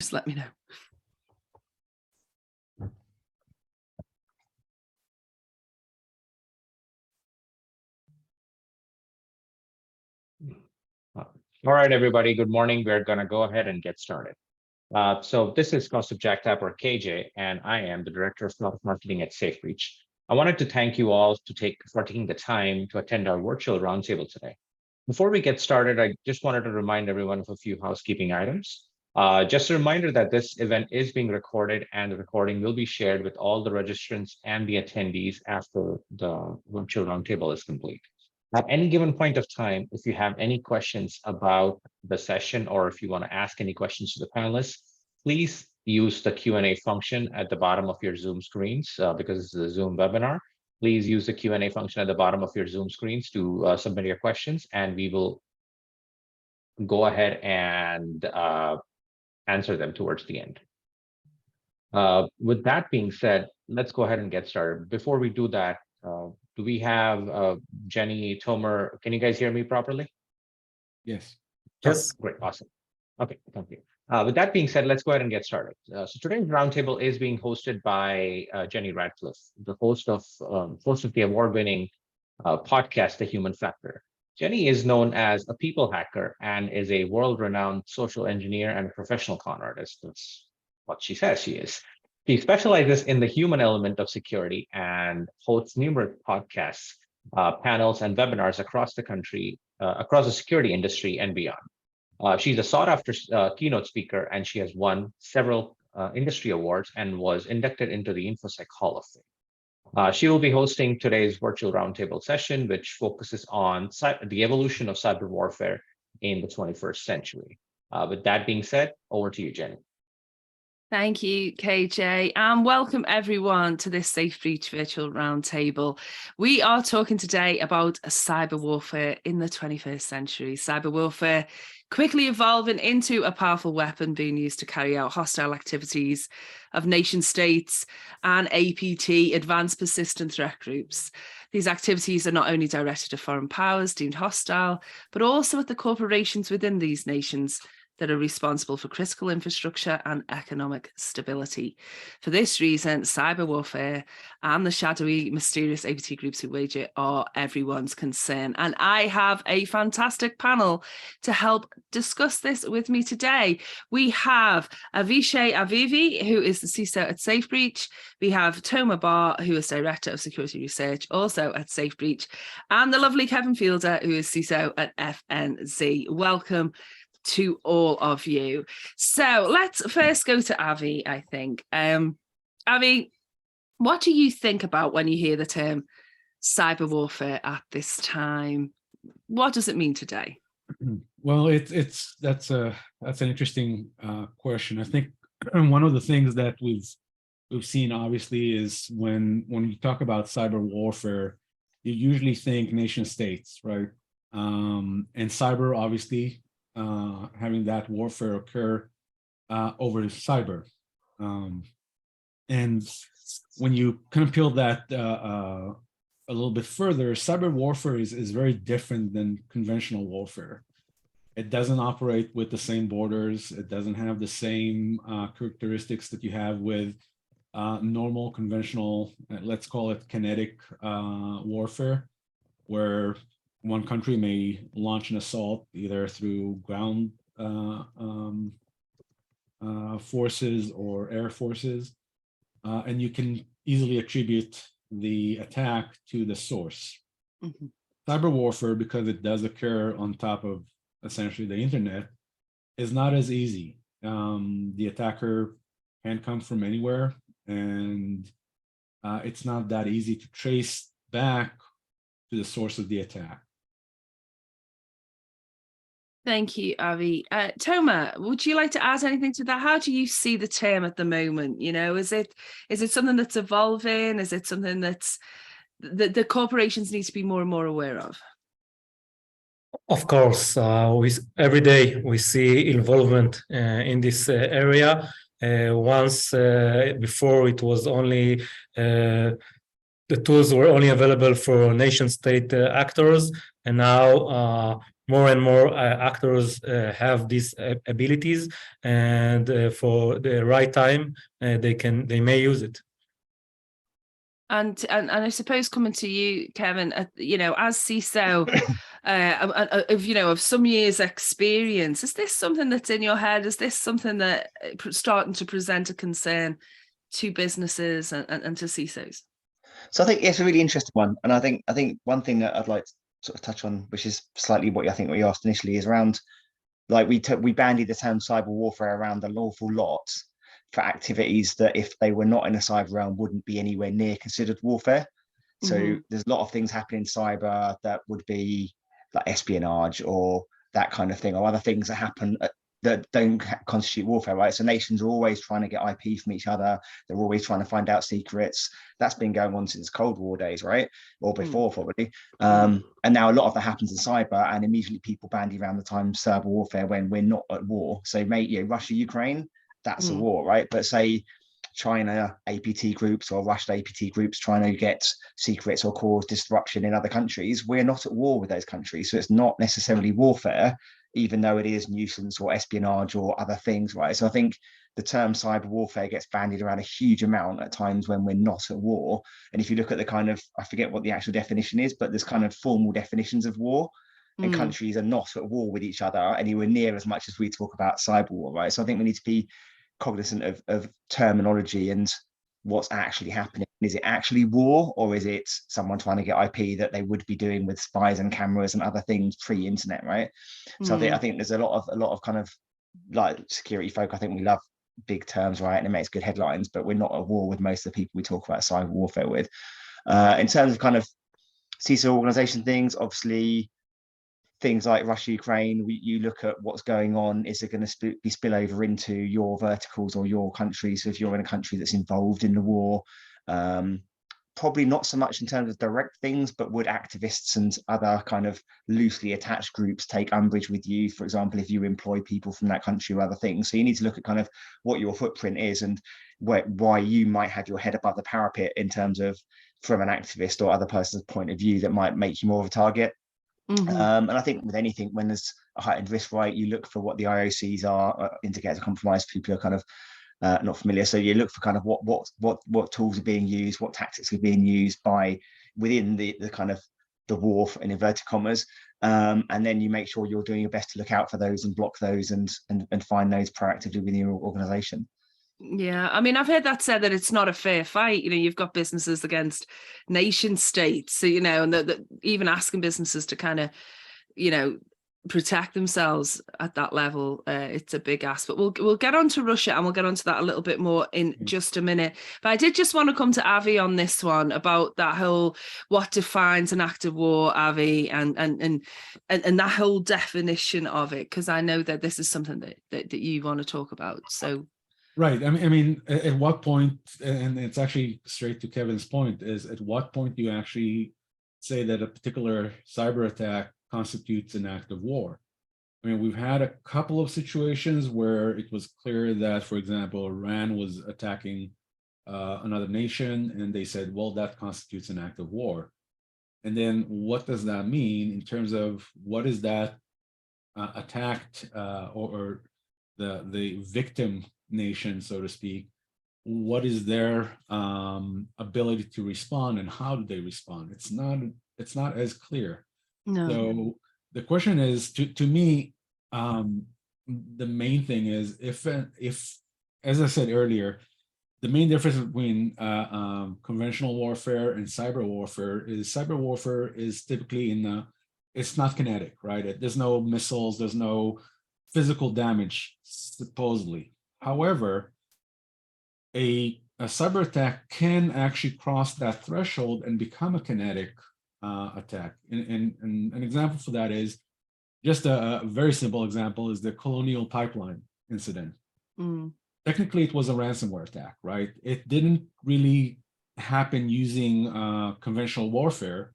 Just let me know. All right, everybody, good morning. We're going to go ahead and get started. So this is Kaustubh Jagtap, or KJ, and I am the Director of Product Marketing at SafeBreach. I wanted to thank you all for taking the time to attend our virtual roundtable today. Before we get started, I just wanted to remind everyone of a few housekeeping items. Just a reminder that this event is being recorded, and the recording will be shared with all the registrants and the attendees after the virtual roundtable is complete. At any given point of time, if you have any questions about the session, or if you want to ask any questions to the panelists, please use the Q&A function at the bottom of your Zoom screens, because this is a Zoom webinar. Please use the Q&A function at the bottom of your Zoom screens to submit your questions, and we will go ahead and answer them towards the end. With that being said, let's go ahead and get started. Before we do that, do we have Jenny, Tomer? Can you guys hear me properly? Yes. Yes. Great. Awesome. Okay. Thank you. With that being said, let's go ahead and get started. So today's roundtable is being hosted by Jenny Radcliffe, the host of the award-winning podcast, The Human Factor. Jenny is known as a people hacker and is a world-renowned social engineer and a professional con artist. That's what she says she is. She specializes in the human element of security and hosts numerous podcasts, panels, and webinars across the country, across the security industry and beyond. She's a sought-after keynote speaker, and she has won several industry awards and was inducted into the InfoSec Hall of Fame. She will be hosting today's virtual roundtable session, which focuses on the evolution of cyber warfare in the 21st century. With that being said, over to you, Jenny. Thank you, KJ, and welcome everyone to this SafeBreach virtual roundtable. We are talking today about cyber warfare in the 21st century. Cyber warfare quickly evolving into a powerful weapon being used to carry out hostile activities of nation states and APT, advanced persistent threat groups. These activities are not only directed at foreign powers deemed hostile, but also at the corporations within these nations that are responsible for critical infrastructure and economic stability. For this reason, cyber warfare and the shadowy, mysterious APT groups who wage it are everyone's concern. And I have a fantastic panel to help discuss this with me today. We have Avishai Avivi, who is the CISO at SafeBreach. We have Tomer Bar, who is Director of Security Research, also at SafeBreach, and the lovely Kevin Fielder, who is CISO at FNZ. Welcome to all of you. So let's first go to Avi, I think. Avi, what do you think about when you hear the term cyber warfare at this time? What does it mean today? Well, that's an interesting question. I think one of the things that we've seen obviously is when you talk about cyber warfare, you usually think nation states, right? And cyber obviously having that warfare occur over cyber. And when you kind of peel that a little bit further, cyber warfare is very different than conventional warfare. It doesn't operate with the same borders. It doesn't have the same characteristics that you have with normal conventional, let's call it kinetic warfare, where one country may launch an assault either through ground forces or air forces, and you can easily attribute the attack to the source. Mm-hmm. Cyber warfare, because it does occur on top of essentially the internet, is not as easy. The attacker can come from anywhere, and it's not that easy to trace back to the source of the attack. Thank you, Avi. Tomer, would you like to add anything to that? How do you see the term at the moment? You know, is it something that's evolving? Is it something that's the corporations need to be more and more aware of? Of course, every day we see involvement in this area. Once before it was only the tools were only available for nation state actors, and now more and more actors have these abilities, and for the right time, they may use it. And I suppose coming to you, Kevin, you know, as CISO, of some years' experience, is this something that's in your head? Is this something that starting to present a concern to businesses and to CISOs? So I think it's a really interesting one, and I think one thing that I'd like to sort of touch on, which is slightly what I think what you asked initially, is around, like, we bandied the term cyber warfare around an awful lot for activities that, if they were not in a cyber realm, wouldn't be anywhere near considered warfare. So there's a lot of things happening in cyber that would be like espionage or that kind of thing, or other things that happen that don't constitute warfare, right? So nations are always trying to get IP from each other. They're always trying to find out secrets. That's been going on since Cold War days, right? Or before, probably. And now a lot of that happens in cyber, and immediately people bandy around the time cyber warfare when we're not at war. So, Russia, Ukraine, that's a war, right? But say China APT groups or Russian APT groups trying to get secrets or cause disruption in other countries, we're not at war with those countries. So it's not necessarily warfare, even though it is nuisance or espionage or other things, right? So I think the term cyber warfare gets bandied around a huge amount at times when we're not at war. And if you look at the kind of, I forget what the actual definition is, but there's kind of formal definitions of war, and countries are not at war with each other anywhere near as much as we talk about cyber war, right? So I think we need to be cognizant of terminology and what's actually happening. Is it actually war, or is it someone trying to get IP that they would be doing with spies and cameras and other things pre-internet, right? So I think there's a lot of kind of, like, security folk, I think we love big terms, right? And it makes good headlines, but we're not at war with most of the people we talk about cyber warfare with. In terms of kind of CISO organization things, obviously things like Russia, Ukraine, you look at what's going on. Is it going to be spill over into your verticals or your country? So if you're in a country that's involved in the war, probably not so much in terms of direct things, but would activists and other kind of loosely attached groups take umbrage with you, for example, if you employ people from that country or other things? So you need to look at kind of what your footprint is and why you might have your head above the parapet in terms of, from an activist or other person's point of view, that might make you more of a target. And I think with anything, when there's a heightened risk, right, you look for what the IOCs are, indicator compromise, people are kind of not familiar. So you look for kind of what tools are being used, what tactics are being used by within the kind of the war, in inverted commas, and then you make sure you're doing your best to look out for those and block those and find those proactively within your organization. Yeah, I mean, I've heard that said that it's not a fair fight. You know, you've got businesses against nation states, so, you know, and that even asking businesses to kind of, you know, protect themselves at that level, it's a big ask. But we'll get on to Russia, and we'll get onto that a little bit more in just a minute. But I did just want to come to Avi on this one about that whole, what defines an act of war, Avi, and that whole definition of it, because I know that this is something that you want to talk about. So. Right. I mean, at what point, and it's actually straight to Kevin's point, is at what point do you actually say that a particular cyber attack constitutes an act of war? I mean, we've had a couple of situations where it was clear that, for example, Iran was attacking another nation, and they said, well, that constitutes an act of war. And then what does that mean in terms of what is that attacked or the victim nation, so to speak, what is their ability to respond, and how do they respond? It's not as clear. No. So the question is, to me, the main thing is, if as I said earlier, the main difference between conventional warfare and cyber warfare is typically it's not kinetic, right? There's no missiles, there's no physical damage, supposedly. However, a cyber attack can actually cross that threshold and become a kinetic attack. And an example for that is just a very simple example is the Colonial Pipeline incident. Technically, it was a ransomware attack, right? It didn't really happen using conventional warfare,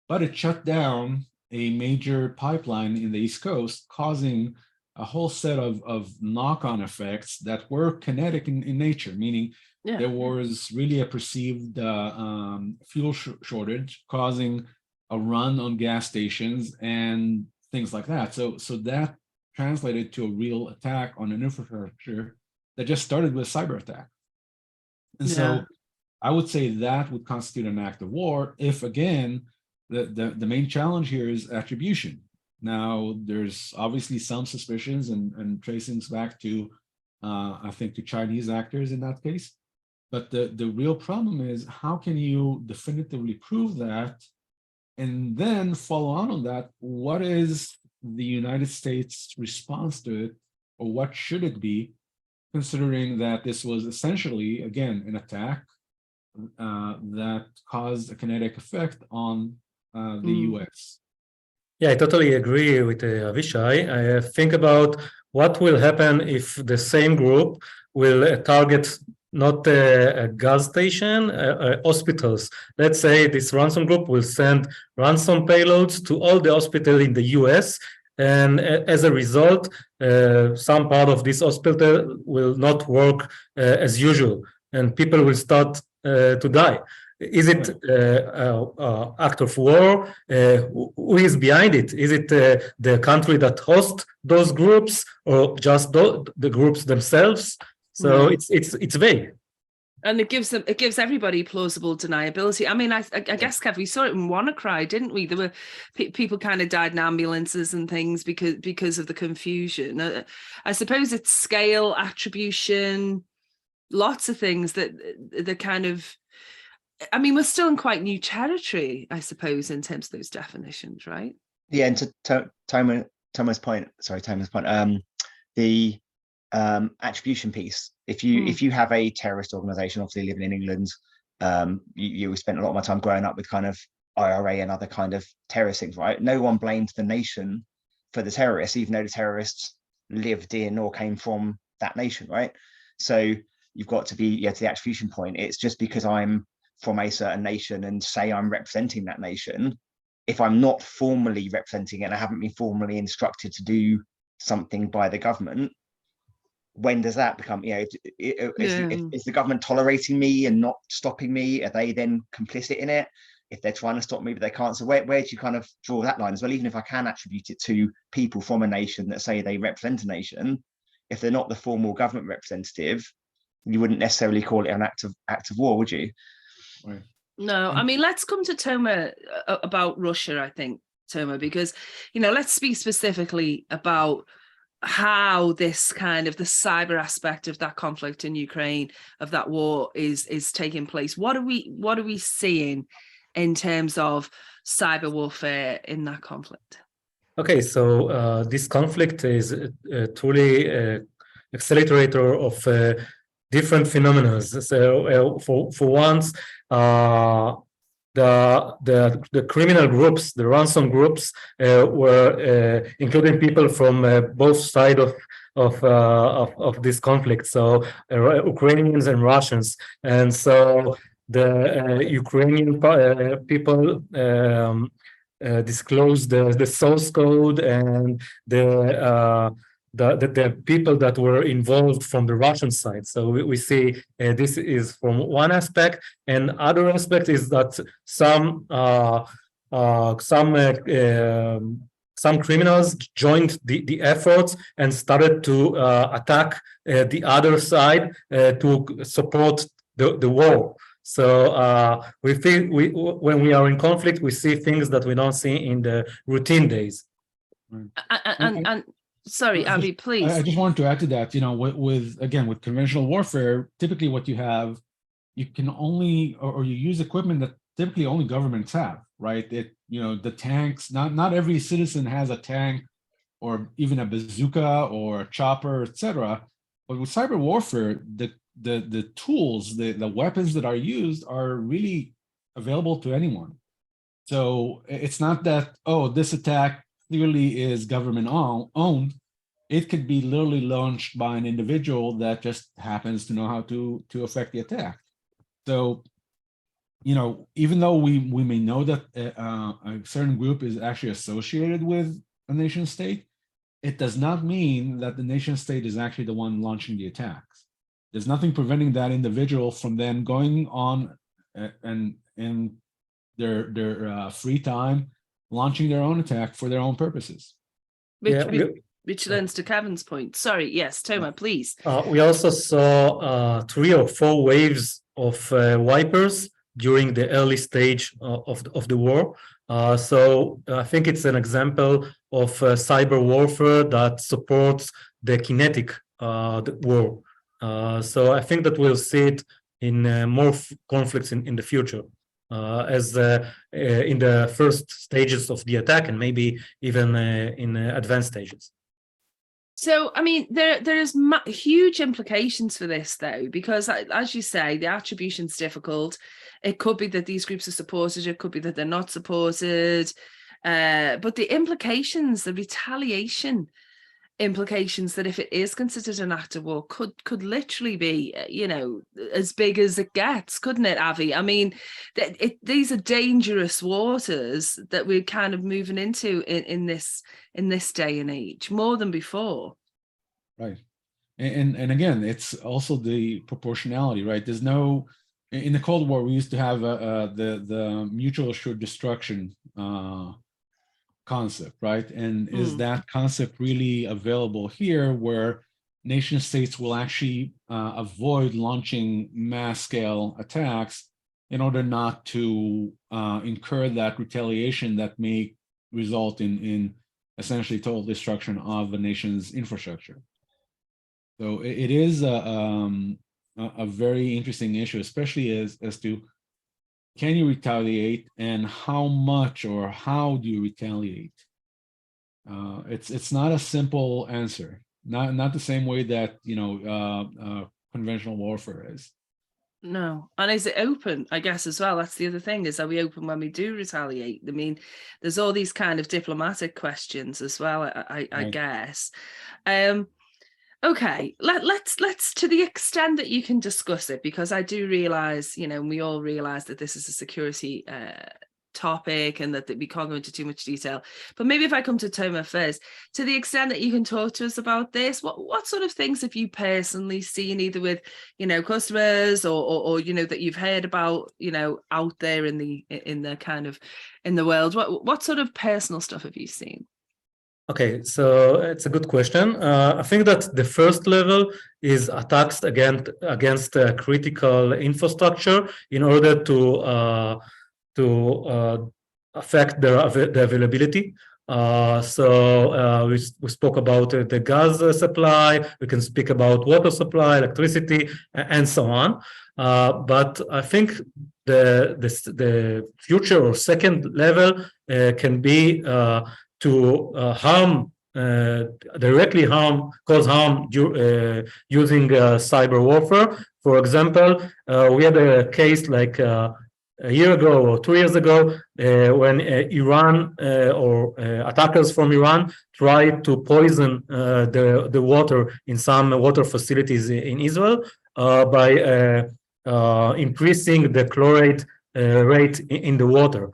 but it shut down a major pipeline in the East Coast, causing a whole set of knock-on effects that were kinetic in nature, meaning there was really a perceived fuel shortage, causing a run on gas stations, and things like that. So that translated to a real attack on an infrastructure that just started with cyber attack. And Yeah. so I would say that would constitute an act of war if, again, the main challenge here is attribution. Now, there's obviously some suspicions and tracings back to, I think, to Chinese actors in that case. But the real problem is, how can you definitively prove that? And then follow on that, what is the United States response to it, or what should it be, considering that this was essentially, again, an attack that caused a kinetic effect on the US. Yeah, I totally agree with Avishai. I think about what will happen if the same group will target not a gas station, hospitals. Let's say this ransom group will send ransom payloads to all the hospitals in the US, and as a result, some part of this hospital will not work as usual, and people will start to die. Is it act of war? Who is behind it? Is it the country that hosts those groups, or just the groups themselves? So it's vague. And it gives everybody plausible deniability. I mean, I guess, Kev, we saw it in WannaCry, didn't we? There were people kind of died in ambulances and things because of the confusion. I suppose it's scale, attribution, lots of things that the kind of. I mean, we're still in quite new territory, I suppose, in terms of those definitions, right? Yeah, and to Toma's point, the attribution piece. If you have a terrorist organization, obviously living in England, you spent a lot of my time growing up with kind of IRA and other kind of terrorist things, right? No one blamed the nation for the terrorists, even though the terrorists lived in or came from that nation, right? So you've got to be, to the attribution point. It's just because I'm from a certain nation and say I'm representing that nation, if I'm not formally representing it and I haven't been formally instructed to do something by the government, when does that become, is the government tolerating me and not stopping me? Are they then complicit in it? If they're trying to stop me but they can't, so where do you kind of draw that line as well? Even if I can attribute it to people from a nation that say they represent a nation, if they're not the formal government representative, you wouldn't necessarily call it an act of war, would you? Right. No, I mean, let's come to Toma about Russia, I think, Toma, because, let's speak specifically about how this kind of the cyber aspect of that conflict in Ukraine, of that war is taking place. What are we seeing in terms of cyber warfare in that conflict? Okay, so this conflict is truly accelerator of different phenomena. So for once, the criminal groups, the ransom groups, were including people from both sides of this conflict. So Ukrainians and Russians, and so the Ukrainian people disclosed the source code and the people that were involved from the Russian side. So we see this is from one aspect, and other aspect is that some criminals joined the efforts and started to attack the other side to support the war. So we feel when we are in conflict, we see things that we don't see in the routine days. And sorry, Avi, please. I just wanted to add to that. With conventional warfare, typically what you have, you can only or you use equipment that typically only governments have, right? The tanks. Not every citizen has a tank, or even a bazooka or a chopper, etc. But with cyber warfare, the tools, the weapons that are used are really available to anyone. So it's not that, this attack clearly is government owned. It could be literally launched by an individual that just happens to know how to affect the attack. So, even though we may know that a certain group is actually associated with a nation state, it does not mean that the nation state is actually the one launching the attacks. There's nothing preventing that individual from then going on and in their free time, launching their own attack for their own purposes. Which, Yeah, which lends to Kevin's point. Sorry, yes, Toma, please. we also saw 3 or 4 waves of wipers during the early stage of the war. So I think it's an example of cyber warfare that supports the kinetic the war. So I think that we'll see it in more conflicts in the future, as in the first stages of the attack, and maybe even in advanced stages. So, I mean, there's huge implications for this, though, because as you say, the attribution's difficult. It could be that these groups are supported. It could be that they're not supported. But the implications, the retaliation implications, that if it is considered an act of war, could literally be, as big as it gets, couldn't it, Avi? I mean, these are dangerous waters that we're kind of moving into in this day and age, more than before. Right. And again, it's also the proportionality, right? There's no, in the Cold War, we used to have the mutual assured destruction concept, right? And is that concept really available here, where nation states will actually avoid launching mass scale attacks in order not to incur that retaliation that may result in essentially total destruction of a nation's infrastructure? So it is a very interesting issue, especially as to, can you retaliate, and how much or how do you retaliate? It's not a simple answer. Not the same way that conventional warfare is. No. And is it open, I guess, as well? That's the other thing, is, are we open when we do retaliate? I mean, there's all these kind of diplomatic questions as well, I guess. Okay, let's to the extent that you can discuss it, because I do realize, and we all realize that this is a security topic and that we can't go into too much detail. But maybe if I come to Toma first, to the extent that you can talk to us about this, what sort of things have you personally seen, either with customers or that you've heard about out there in the kind of in the world? What sort of personal stuff have you seen? Okay, so it's a good question. I think that the first level is attacks against critical infrastructure in order to affect the availability. So we spoke about the gas supply. We can speak about water supply, electricity, and so on. But I think the future or second level can be to directly cause harm using cyber warfare. For example, we had a case like a year ago or 2 years ago when Iran or attackers from Iran tried to poison the water in some water facilities in Israel by increasing the chloride rate in the water.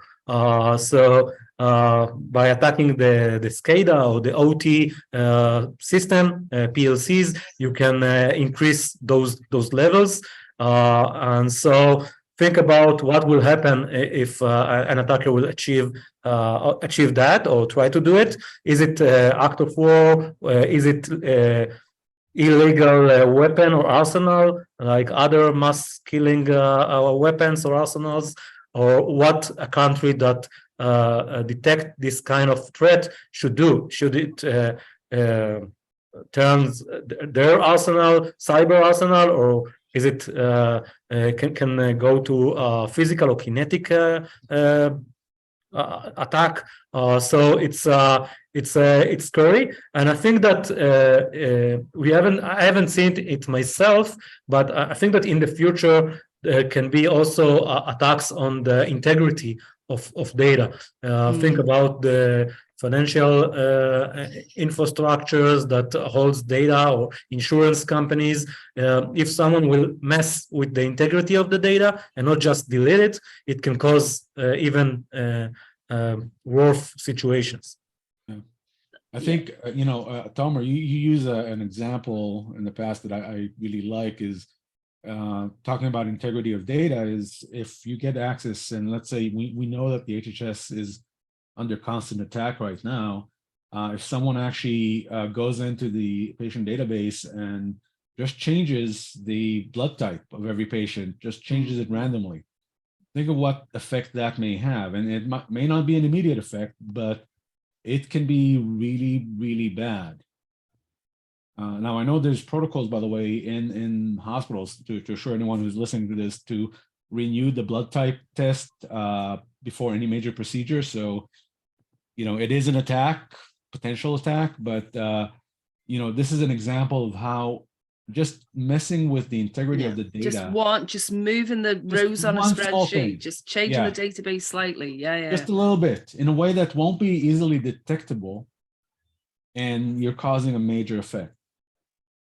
By attacking the SCADA or the OT system, PLCs, you can increase those levels. And so think about what will happen if an attacker will achieve that or try to do it. Is it act of war? Is it illegal weapon or arsenal, like other mass killing weapons or arsenals? Or what a country that detect this kind of threat should do? Should it turns their arsenal cyber arsenal, or is it can go to physical or kinetic attack? So it's scary, and I think that I haven't seen it myself, but I think that in the future there can be also attacks on the integrity of data. Think about the financial infrastructures that holds data, or insurance companies. If someone will mess with the integrity of the data and not just delete it, it can cause even worse situations. I think, Tomer, you use an example in the past that I really like, is talking about integrity of data. Is if you get access, and let's say we know that the HHS is under constant attack right now, If someone actually goes into the patient database and just changes the blood type of every patient, just changes it randomly, think of what effect that may have. And it may not be an immediate effect, but it can be really, really bad. Now, I know there's protocols, by the way, in hospitals to assure anyone who's listening to this to renew the blood type test before any major procedure. So, it is an attack, potential attack, but, this is an example of how just messing with the integrity of the data. Just moving the Just rows on a one small spreadsheet, thing. just changing Yeah. the database slightly. Yeah. Just a little bit in a way that won't be easily detectable, and you're causing a major effect.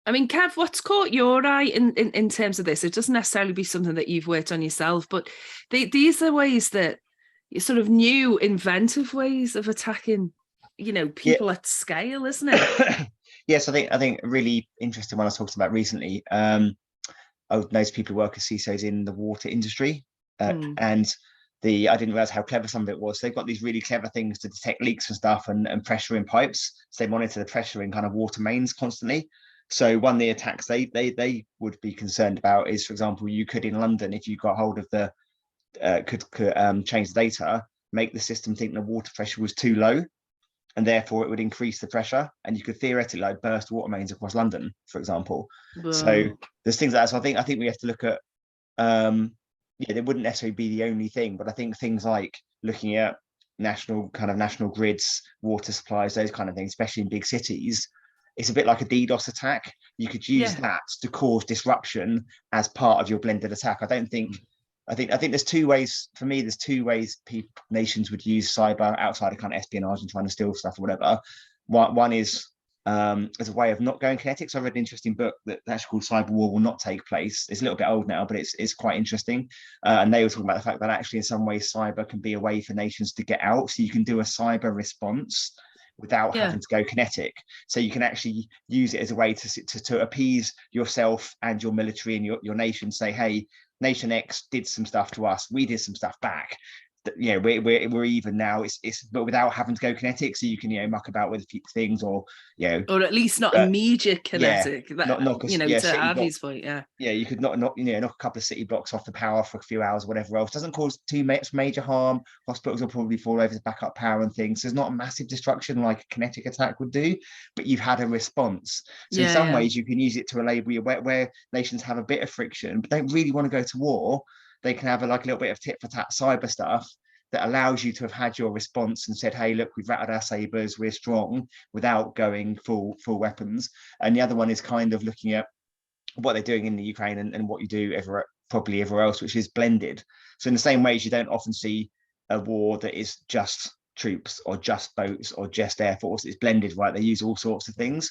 I mean, Kev, what's caught your eye in terms of this? It doesn't necessarily be something that you've worked on yourself, but these are ways that sort of new, inventive ways of attacking, people at scale, isn't it? Yes, I think a really interesting one I was talking about recently. I would know people who work as CISOs in the water industry, and I didn't realize how clever some of it was. They've got these really clever things to detect leaks and stuff and pressure in pipes. So they monitor the pressure in kind of water mains constantly. So one of the attacks they would be concerned about is, for example, you could in London, if you got hold of the could change the data, make the system think the water pressure was too low, and therefore it would increase the pressure, and you could theoretically burst water mains across London, for example. Whoa. So there's things like that. So I think we have to look at they wouldn't necessarily be the only thing, but I think things like looking at national grids, water supplies, those kind of things, especially in big cities, it's a bit like a DDoS attack. You could use that to cause disruption as part of your blended attack. I think there's two ways. For me, there's two ways nations would use cyber outside of kind of espionage and trying to steal stuff or whatever. One is as a way of not going kinetic. So I read an interesting book that's actually called Cyber War Will Not Take Place. It's a little bit old now, but it's quite interesting. And they were talking about the fact that actually in some ways cyber can be a way for nations to get out. So you can do a cyber response without having to go kinetic. So you can actually use it as a way to appease yourself and your military and your nation. Say, hey, nation X did some stuff to us, we did some stuff back. We're even now. It's but without having to go kinetic, so you can muck about with a few things, or at least not immediate kinetic. To Avi's point, you could knock a couple of city blocks off the power for a few hours, or whatever else. Doesn't cause too much major harm. Hospitals will probably fall over to backup power and things. So there's not a massive destruction like a kinetic attack would do, but you've had a response. So in some ways, you can use it to enable you where nations have a bit of friction, but don't really want to go to war. They can have a little bit of tit for tat cyber stuff that allows you to have had your response and said, hey, look, we've rattled our sabers, we're strong, without going full weapons. And the other one is kind of looking at what they're doing in the Ukraine and what you do probably everywhere else, which is blended. So in the same ways, you don't often see a war that is just troops or just boats or just air force. It's blended, right? They use all sorts of things.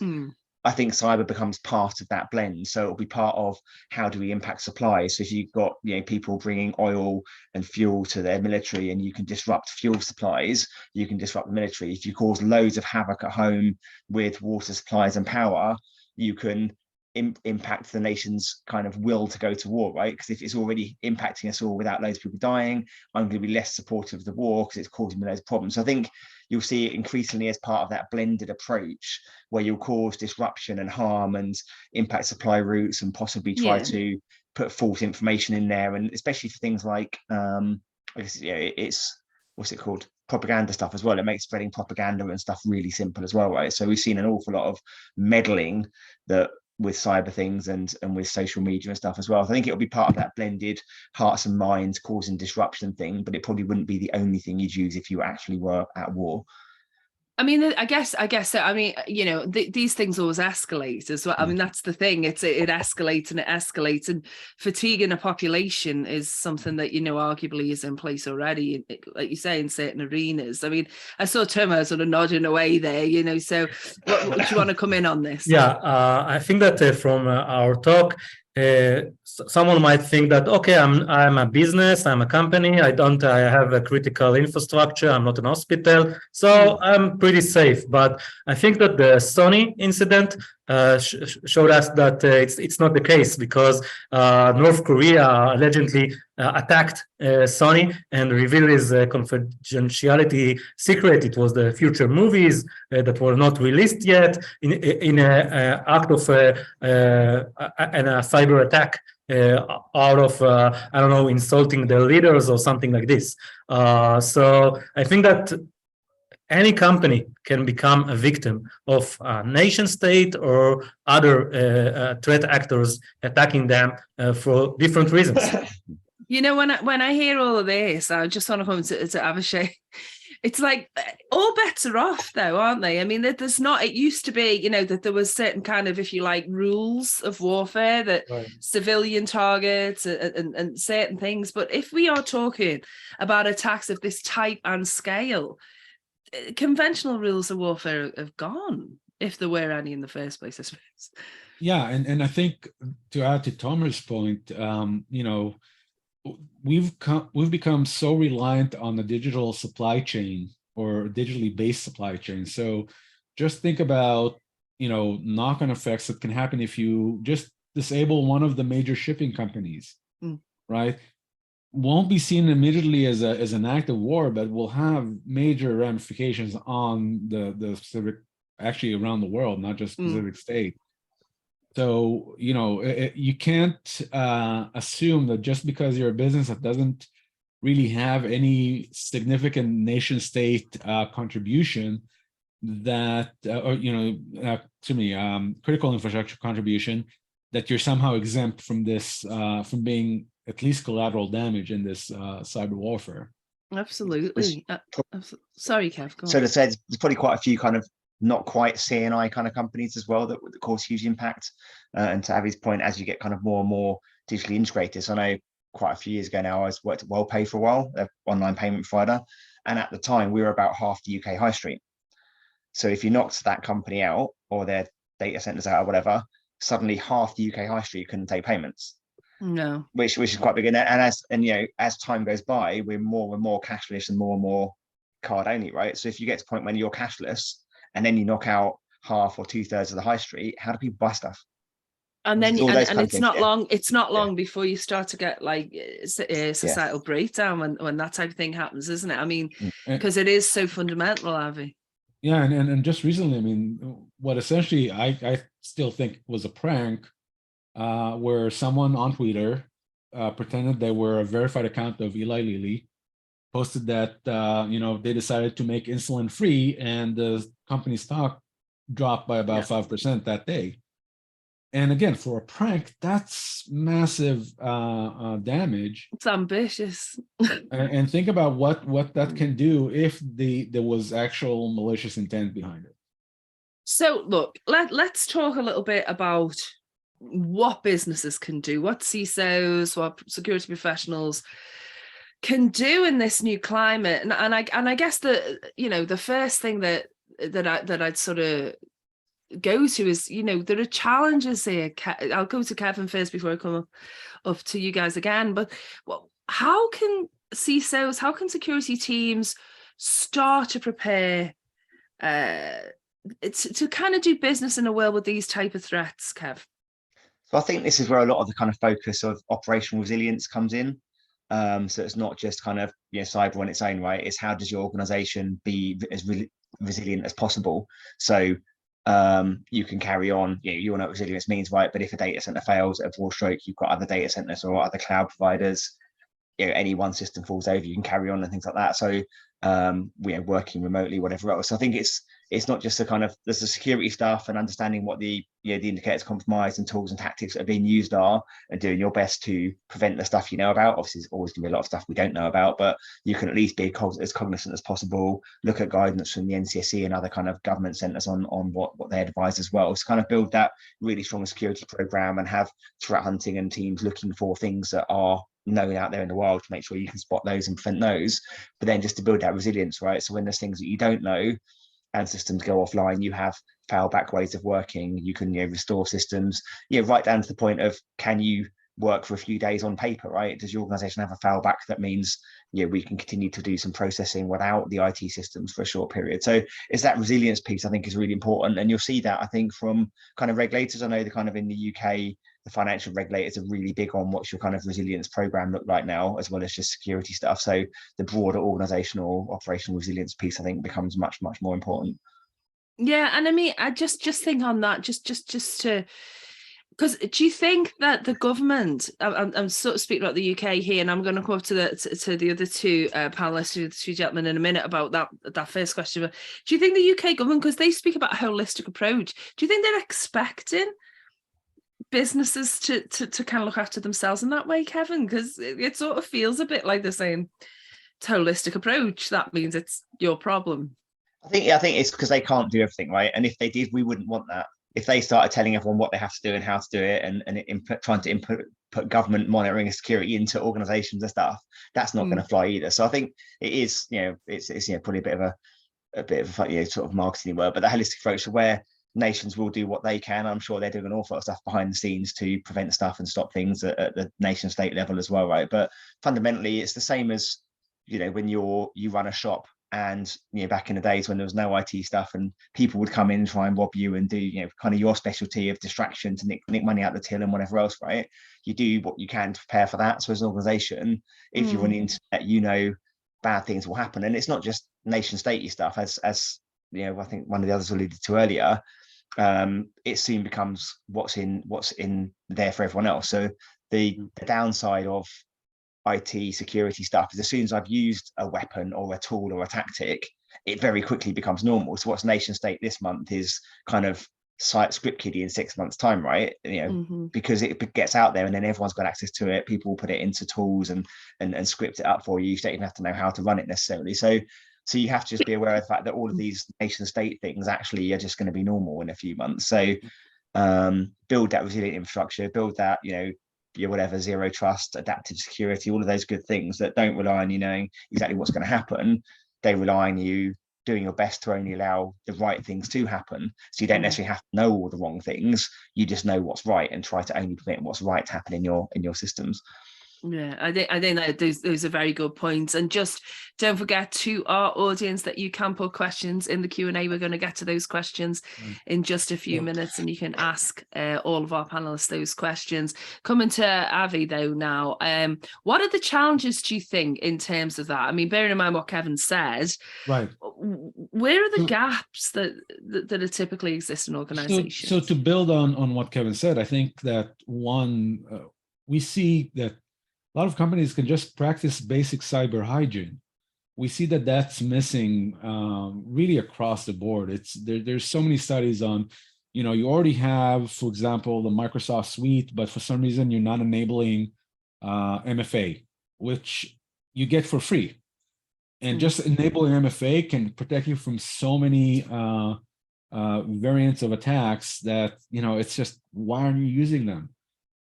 I think cyber becomes part of that blend. So it'll be part of how do we impact supplies. So if you've got people bringing oil and fuel to their military, and you can disrupt fuel supplies, you can disrupt the military. If you cause loads of havoc at home with water supplies and power, you can impact the nation's kind of will to go to war, right? Because if it's already impacting us all without loads of people dying, I'm going to be less supportive of the war because it's causing me loads of problems. So I think you'll see it increasingly as part of that blended approach where you'll cause disruption and harm and impact supply routes and possibly try to put false information in there. And especially for things like, I guess, it's, what's it called? Propaganda stuff as well. It makes spreading propaganda and stuff really simple as well, right? So we've seen an awful lot of meddling with cyber things and with social media and stuff as well. So I think it'll be part of that blended hearts and minds causing disruption thing, but it probably wouldn't be the only thing you'd use if you actually were at war. I mean, I guess so. I mean, these things always escalate as well. I mean, that's the thing. It escalates and it escalates, and fatiguing a population is something that, arguably is in place already, like you say, in certain arenas. I mean, I saw Tomer sort of nodding away there, so what do you want to come in on this? Yeah, I think that from our talk, someone might think that, okay, I'm a business, I'm a company, I have a critical infrastructure, I'm not an hospital, so I'm pretty safe. But I think that the Sony incident showed us that it's not the case, because North Korea allegedly attacked Sony and revealed his confidentiality secret. It was the future movies that were not released yet in an act of a cyber attack out of I don't know, insulting the leaders or something like this. So I think that any company can become a victim of a nation state or other threat actors attacking them for different reasons. You know, when I hear all of this, I just want to come to Avishai. It's like all bets are off, though, aren't they? I mean, there's not. It used to be, you know, that there was certain kind of, if you like, rules of warfare, that Right. civilian targets and certain things. But if we are talking about attacks of this type and scale, conventional rules of warfare have gone, if there were any in the first place, I suppose. Yeah, and I think to add to Tomer's point, you know, we've become so reliant on the digital supply chain or digitally based supply chain. So just think about, you know, knock-on effects that can happen if you just disable one of the major shipping companies, right? Won't be seen immediately as an act of war, but will have major ramifications on the specific, actually around the world, not just specific state. So, you know, you can't assume that just because you're a business that doesn't really have any significant nation state contribution, that, or, you know, critical infrastructure contribution, that you're somehow exempt from this, from being at least collateral damage in this cyber warfare. Absolutely. Sorry, Kev. Go on. So to say, there's probably quite a few kind of not quite CNI kind of companies as well that cause huge impact. And to Avi's point, as you get kind of more and more digitally integrated, so I know quite a few years ago now, I worked at WellPay for a while, their online payment provider, and at the time we were about half the UK high street. So if you knocked that company out or their data centers out or whatever, suddenly half the UK high street couldn't take payments. No, which is quite big. And you know, as time goes by, we're more and more cashless and more card only, right? So if you get to a point when you're cashless and then you knock out half or 2/3 of the high street, how do people buy stuff? and then All those and kind of it's things, not yeah. long. It's not long before you start to get like societal breakdown when that type of thing happens, isn't it? I mean, because it is so fundamental, Avi. Yeah, and just recently, I mean, what essentially I still think was a prank, where someone on Twitter pretended they were a verified account of Eli Lilly, posted that you know, they decided to make insulin free, and the company stock dropped by about 5% that day. And again, for a prank, that's massive damage. It's ambitious. And think about what that can do if there was actual malicious intent behind it. So look, let's talk a little bit about what businesses can do, what CISOs, what security professionals can do in this new climate. And I guess that, you know, the first thing that I'd sort of go to is, you know, there are challenges here. I'll go to Kevin first before I come up to you guys again. But how can CISOs, how can security teams start to prepare to kind of do business in a world with these type of threats, Kev? So I think this is where a lot of the kind of focus of operational resilience comes in. So it's not just kind of, you know, cyber on its own, right? It's how does your organization be as resilient as possible? So you can carry on, you know, you all know what resilience means, right? But if a data center fails at a broad stroke, you've got other data centers or other cloud providers. You know, any one system falls over, you can carry on and things like that. So we are working remotely, whatever else. So I think it's not just the kind of, there's the security stuff and understanding what the, you know, the indicators of compromise and tools and tactics that are being used are, and doing your best to prevent the stuff you know about. Obviously, there's always going to be a lot of stuff we don't know about, but you can at least be as cognizant as possible. Look at guidance from the NCSC and other kind of government centers on what they advise as well. So kind of build that really strong security program and have threat hunting and teams looking for things that are known out there in the wild to make sure you can spot those and prevent those. But then just to build that resilience, right? So when there's things that you don't know and systems go offline, you have fail back ways of working. You can, you know, restore systems, you know, right down to the point of, can you work for a few days on paper, right? Does your organization have a fallback that means, we can continue to do some processing without the IT systems for a short period? So it's that resilience piece I think is really important. And you'll see that, I think, from kind of regulators. I know the kind of in the UK, the financial regulators are really big on what's your kind of resilience program look like now, as well as just security stuff. So the broader organizational operational resilience piece, I think, becomes much, much more important. Yeah, and I mean, I just think on that, just to, because do you think that the government, I'm sort of speaking about the UK here, and I'm going to come up to the other two panelists, the two gentlemen, in a minute about that first question. But do you think the UK government, because they speak about a holistic approach, do you think they're expecting businesses to kind of look after themselves in that way, Kevin? Because it sort of feels a bit like they're saying it's a holistic approach. That means it's your problem. I think it's because they can't do everything, right? And if they did, we wouldn't want that. If they started telling everyone what they have to do and how to do it, and trying to put government monitoring and security into organizations and stuff, that's not going to fly either. So I think it is, it's probably a bit of a sort of marketing word, but the holistic approach where nations will do what they can. I'm sure they're doing an awful lot of stuff behind the scenes to prevent stuff and stop things at the nation state level as well, right? But fundamentally, it's the same as, when you run a shop. And back in the days when there was no IT stuff and people would come in and try and rob you and do kind of your specialty of distraction to nick money out the till and whatever else, right? You do what you can to prepare for that. So as an organization, if you're on the internet, bad things will happen. And it's not just nation statey stuff, as I think one of the others alluded to earlier. It soon becomes what's in there for everyone else. So the downside of IT security stuff is as soon as I've used a weapon or a tool or a tactic, it very quickly becomes normal. So what's nation state this month is kind of script kiddie in 6 months time, right? Because it gets out there and then everyone's got access to it. People will put it into tools and script it up for you. You don't even have to know how to run it necessarily. So you have to just be aware of the fact that all of these nation state things actually are just going to be normal in a few months. So build that resilient infrastructure, build that, your whatever, zero trust, adaptive security, all of those good things that don't rely on you knowing exactly what's going to happen. They rely on you doing your best to only allow the right things to happen. So you don't necessarily have to know all the wrong things. You just know what's right and try to only prevent what's right to happen in your systems. Yeah, I think that those are very good points. And just don't forget to our audience that you can put questions in the Q&A. We're going to get to those questions in just a few minutes, and you can ask all of our panelists those questions. Coming to Avi though now, what are the challenges, do you think, in terms of that? I mean, bearing in mind what Kevin said, right? Where are the gaps that are typically exist in organizations? So to build on what Kevin said, I think that we see that a lot of companies can just practice basic cyber hygiene. We see that that's missing really across the board. There's so many studies on, you already have, for example, the Microsoft Suite, but for some reason you're not enabling MFA, which you get for free. And just enabling MFA can protect you from so many variants of attacks that, it's just, why aren't you using them?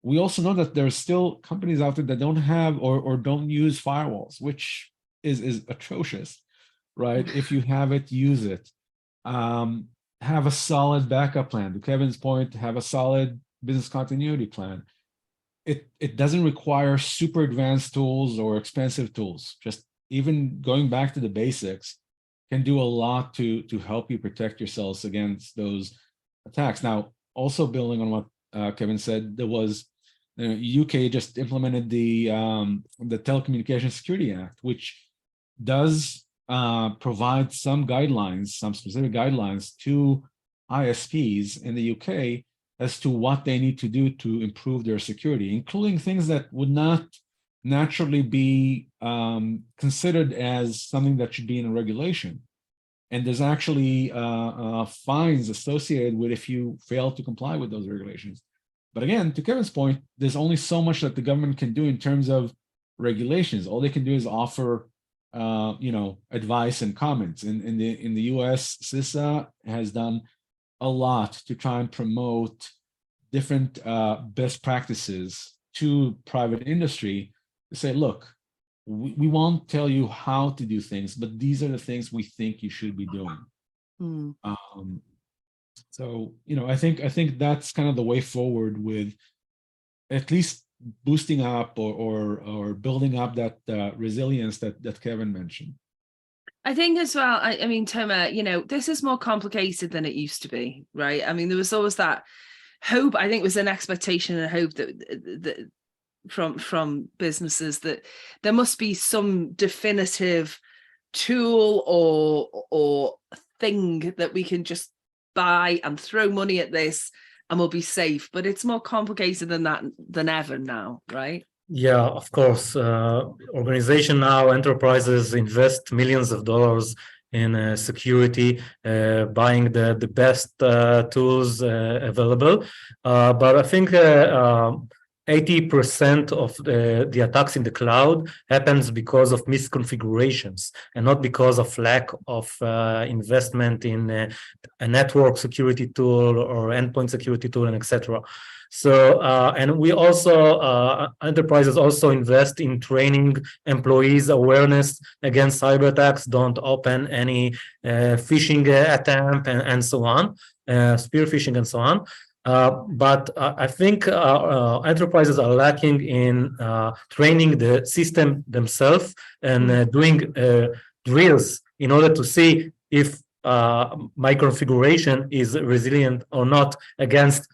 We also know that there's still companies out there that don't have or don't use firewalls, which is atrocious, right? If you have it, use it. Have a solid backup plan. To Kevin's point, have a solid business continuity plan. It doesn't require super advanced tools or expensive tools. Just even going back to the basics can do a lot to help you protect yourselves against those attacks. Now, also building on what Kevin said, there was UK just implemented the Telecommunications Security Act, which does provide some specific guidelines to ISPs in the UK as to what they need to do to improve their security, including things that would not naturally be considered as something that should be in a regulation. And there's actually fines associated with if you fail to comply with those regulations. But again, to Kevin's point, there's only so much that the government can do in terms of regulations. All they can do is offer, advice and comments. In the US, CISA has done a lot to try and promote different best practices to private industry to say, look, we won't tell you how to do things, but these are the things we think you should be doing. So, I think that's kind of the way forward with at least boosting up or building up that resilience that Kevin mentioned. I think as well, I mean, Toma, this is more complicated than it used to be, right? I mean, there was always that hope, I think it was an expectation and hope that from businesses that there must be some definitive tool or thing that we can just buy and throw money at this and we'll be safe. But it's more complicated than that than ever now, right? Yeah, of course. Organization now, enterprises invest millions of dollars in security, buying the best tools available. But I think 80% of the attacks in the cloud happens because of misconfigurations and not because of lack of investment in a network security tool or endpoint security tool, and etc. So, and we also, enterprises also invest in training employees awareness against cyber attacks, don't open any phishing attempt and so on, spear phishing and so on. But I think enterprises are lacking in training the system themselves and doing drills in order to see if my configuration is resilient or not against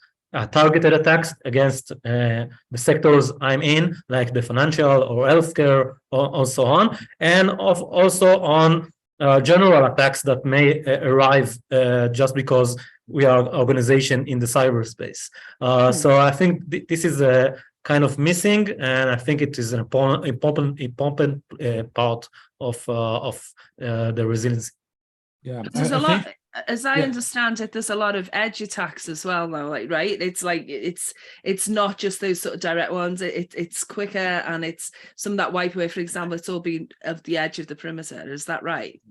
targeted attacks against the sectors I'm in, like the financial or healthcare or so on, and also on general attacks that may arrive just because we are an organization in the cyberspace. So I think this is a kind of missing, and I think it is an important part of the resilience. Yeah, There's a lot, as I understand it, there's a lot of edge attacks as well now, right? It's not just those sort of direct ones. It's quicker, and it's some that wipe away, for example, it's all been at the edge of the perimeter. Is that right?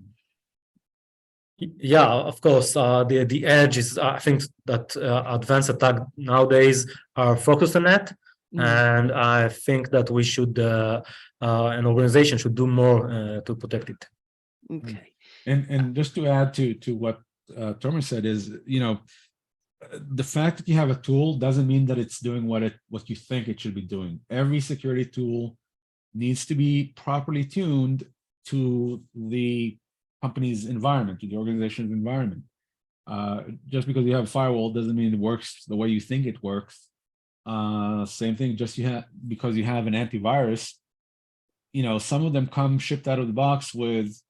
Yeah, of course. The edge is, I think that advanced attack nowadays are focused on that. And I think that we should, an organization should do more to protect it. Okay. And just to add to what Toma said is, the fact that you have a tool doesn't mean that it's doing what you think it should be doing. Every security tool needs to be properly tuned to the company's environment, to the organization's environment. Just because you have a firewall doesn't mean it works the way you think it works. Same thing, because you have an antivirus, some of them come shipped out of the box with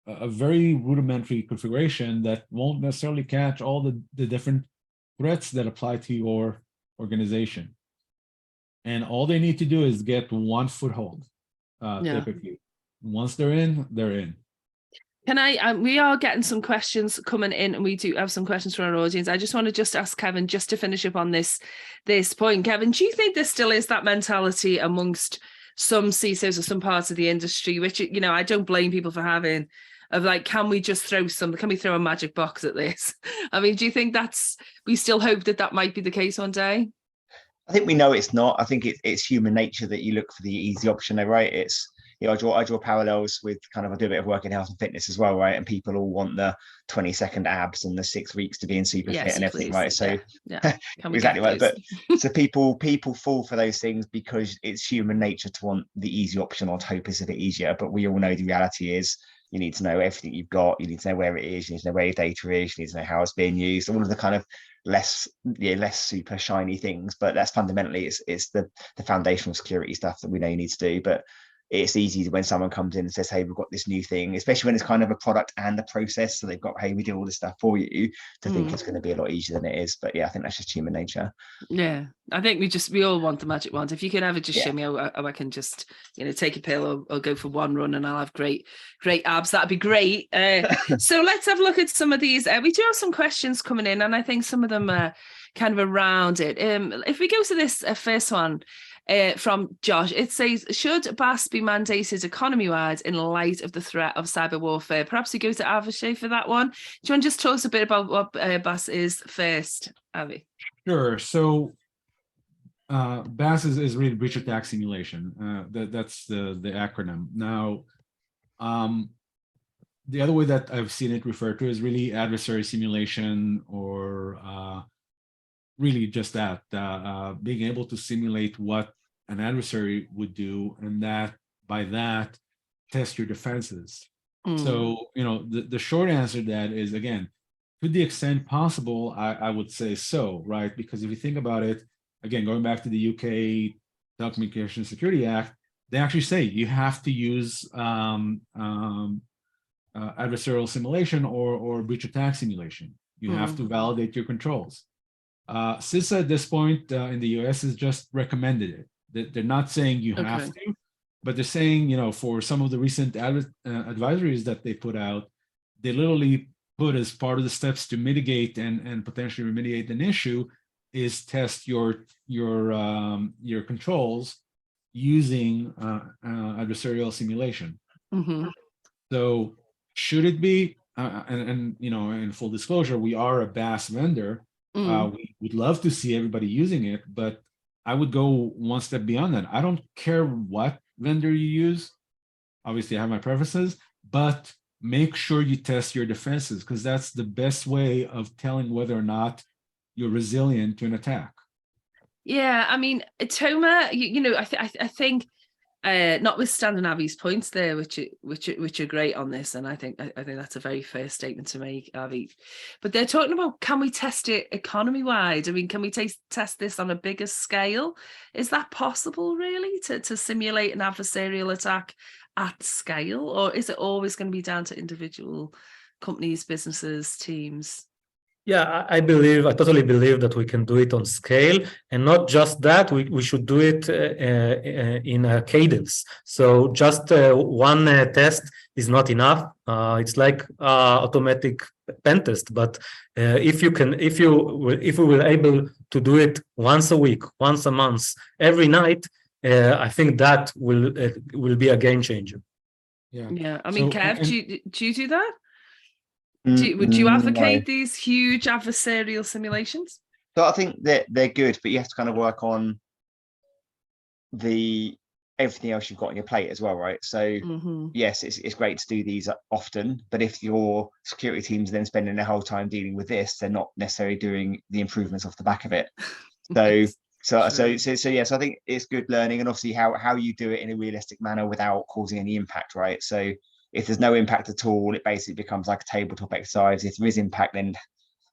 a very rudimentary configuration that won't necessarily catch all the different threats that apply to your organization. And all they need to do is get one foothold, typically. Once they're in, they're in. Can we are getting some questions coming in, and we do have some questions from our audience. I just want to ask Kevin, just to finish up on this point. Kevin, do you think there still is that mentality amongst some CISOs or some parts of the industry, which, I don't blame people for having, of like, can we throw a magic box at this? I mean, do you think we still hope that might be the case one day? I think we know it's not. I think it's human nature that you look for the easy option though, right? It's, I draw parallels with I do a bit of work in health and fitness as well, right? And people all want the 20-second abs and the 6 weeks to being super fit and everything, right? So exactly right. But so people fall for those things because it's human nature to want the easy option or to hope it's a bit easier. But we all know the reality is you need to know everything you've got. You need to know where it is. You need to know where your data is. You need to know how it's being used. All of the kind of less super shiny things. But that's fundamentally it's the foundational security stuff that we know you need to do. But it's easy when someone comes in and says, hey, we've got this new thing, especially when it's kind of a product and a process. So they've got, hey, we do all this stuff for you, to think it's going to be a lot easier than it is. But yeah, I think that's just human nature. Yeah. I think we all want the magic wand. If you can ever just show me how I can just, take a pill or go for one run and I'll have great abs, that'd be great. So let's have a look at some of these. We do have some questions coming in, and I think some of them are kind of around it. If we go to this first one, from Josh, it says, should BAS be mandated economy-wide in light of the threat of cyber warfare? Perhaps we go to Avishay for that one. Do you want to just tell us a bit about what BAS is first, Avi? Sure. So BAS is really breach attack simulation. That's the acronym. Now, the other way that I've seen it referred to is really adversary simulation, or really just that, being able to simulate what an adversary would do, and that by that test your defenses. Mm. So, the short answer to that is, again, to the extent possible, I would say so, right? Because if you think about it, again, going back to the UK Telecommunications Security Act, they actually say you have to use adversarial simulation or breach attack simulation. You have to validate your controls. CISA at this point in the US has just recommended it. They're not saying you have to, but they're saying, for some of the recent advisories that they put out, they literally put as part of the steps to mitigate and potentially remediate an issue is test your controls using adversarial simulation. Mm-hmm. So should it be, in full disclosure, we are a BAS vendor. We would love to see everybody using it, but I would go one step beyond that. I don't care what vendor you use. Obviously, I have my preferences, but make sure you test your defenses, because that's the best way of telling whether or not you're resilient to an attack. Yeah, I mean, Toma, I think, notwithstanding Avi's points there, which are great on this, and I think that's a very fair statement to make, Avi. But they're talking about, can we test it economy wide? I mean, can we test this on a bigger scale? Is that possible, really, to simulate an adversarial attack at scale, or is it always going to be down to individual companies, businesses, teams? Yeah, I totally believe that we can do it on scale, and not just that, we should do it in a cadence. So just one test is not enough. It's like automatic pen test. But if we were able to do it once a week, once a month, every night, I think that will be a game changer. Yeah. I mean, Kev, do you do that? Would you advocate these huge adversarial simulations? So I think that they're good, but you have to kind of work on everything else you've got on your plate as well, right? So yes, it's great to do these often, but if your security team's then spending their whole time dealing with this, they're not necessarily doing the improvements off the back of it. So yes, I think it's good learning, and obviously how you do it in a realistic manner without causing any impact, right? So if there's no impact at all, it basically becomes like a tabletop exercise. If there is impact, then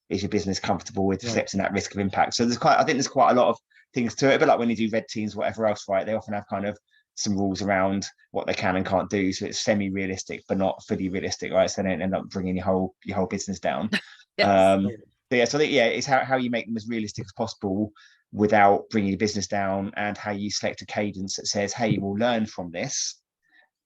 is your business comfortable with accepting that risk of impact? So I think there's quite a lot of things to it, but like when you do red teams, whatever else, right? They often have kind of some rules around what they can and can't do. So it's semi-realistic, but not fully realistic, right? So they don't end up bringing your whole business down. Yes. So I think, it's how you make them as realistic as possible without bringing your business down, and how you select a cadence that says, hey, we'll learn from this,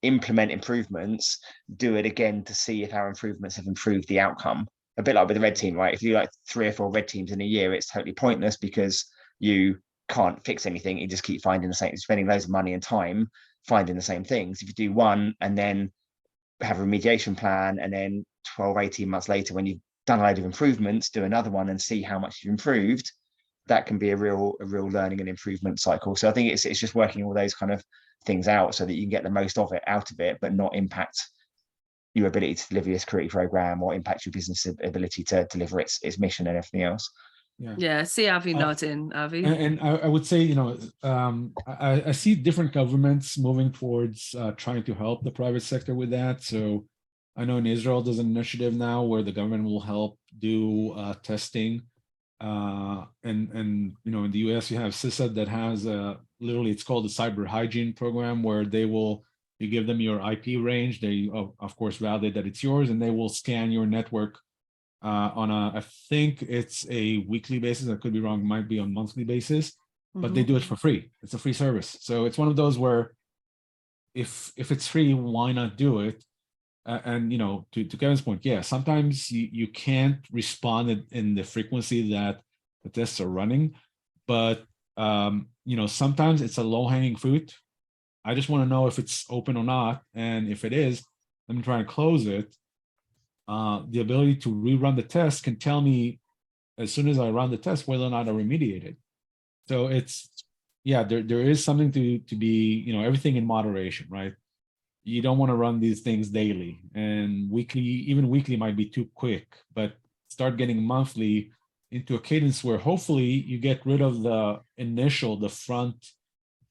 implement improvements, do it again to see if our improvements have improved the outcome. A bit like with the red team, right? If you do like 3 or 4 red teams in a year, it's totally pointless because you can't fix anything. You just keep finding the same, spending loads of money and time finding the same things. If you do one and then have a remediation plan, and then 12, 18 months later, when you've done a load of improvements, do another one and see how much you've improved, that can be a real learning and improvement cycle. So I think it's just working all those kind of things out so that you can get the most of it out of it, but not impact your ability to deliver your security program or impact your business ability to deliver its mission and everything else. Yeah. See Avi nodding, Avi. And I would say, I see different governments moving towards trying to help the private sector with that. So I know in Israel there's an initiative now where the government will help do testing. And in the US you have CISA that has literally, it's called the cyber hygiene program, where you give them your IP range. They of course validate that it's yours, and they will scan your network on I think it's a weekly basis. I could be wrong, might be on monthly basis, but they do it for free. It's a free service. So it's one of those where if it's free, why not do it? And to Kevin's point, yeah, sometimes you can't respond in the frequency that the tests are running, but sometimes it's a low-hanging fruit. I just want to know if it's open or not, and if it is, let me try and close it. The ability to rerun the test can tell me as soon as I run the test whether or not I remediated. So there is something to be, everything in moderation, right? You don't want to run these things daily, and even weekly might be too quick, but start getting monthly into a cadence where hopefully you get rid of the front